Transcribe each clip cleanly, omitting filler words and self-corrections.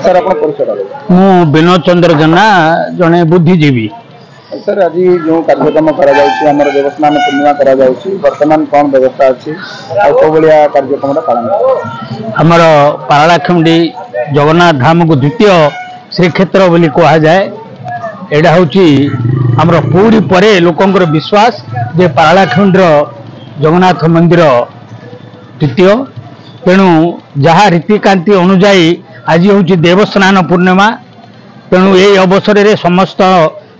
Sir आप परिचय मु विनोद चंद्र जेना जड़े बुद्धिजीवी। सर आज जो कार्यक्रम कर देवस्नान पूर्णिमा बर्तमान कौन व्यवस्था अच्छी भाया कार्यक्रम पालन आमर पारलाखेमुंडी जगन्नाथ धाम को द्वितीय श्रीक्षेत्र बोली कह जाए। यहाँ हूँ आमर पूरी पर लोकंर विश्वास जे पारलाखेमुंडीर जगन्नाथ मंदिर द्वितीय। तेणु जहाँ रीतिकांति अनुजाई आज हूँ देवस्नान पूर्णिमा। तेणु ये अवसर में समस्त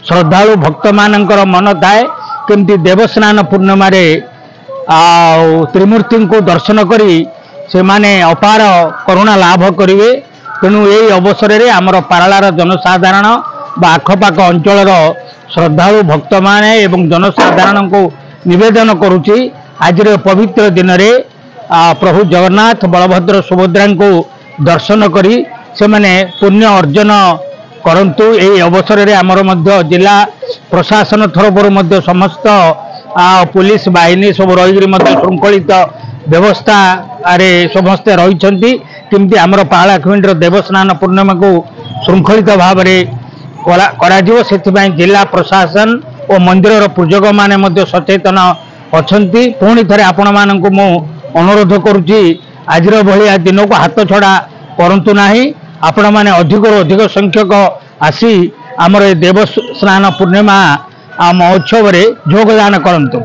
श्रद्धालु भक्त मानकर मन थाए केमती देवस्नान पूर्णिमा त्रिमूर्ति को दर्शन करी से माने अपार करुणा लाभ करेंगे। तेणु यही अवसर में आमर पारलार जनसाधारण बा आखपाख अंचल श्रद्धालु भक्त माने एवं जनसाधारण को निवेदन करुच्ची आज पवित्र दिन में प्रभु जगन्नाथ बलभद्र सुभद्रा को दर्शन करी से माने पुण्य अर्जन करंतु। यही अवसर में आमर मध्य जिला प्रशासन तरफ समस्त पुलिस बाहिनी सब रही श्रृंखलित व्यवस्था रे समस्ते रही किमती आमर पारलाखेमुंडीर देवस्नान पूर्णिमा को श्रृंखलित भाव में से जिला प्रशासन और मंदिर पूजक माने सचेतन अच्छी। पुणी थे आपण मानक मु अनुरोध करुच्ची आज भाया दिन को हाथ छड़ा करंतु नाही। आपण माने अधिक अधिक संख्यक आसी आमर देवस्नान पूर्णिमा महोत्सव रे योगदान करंतु।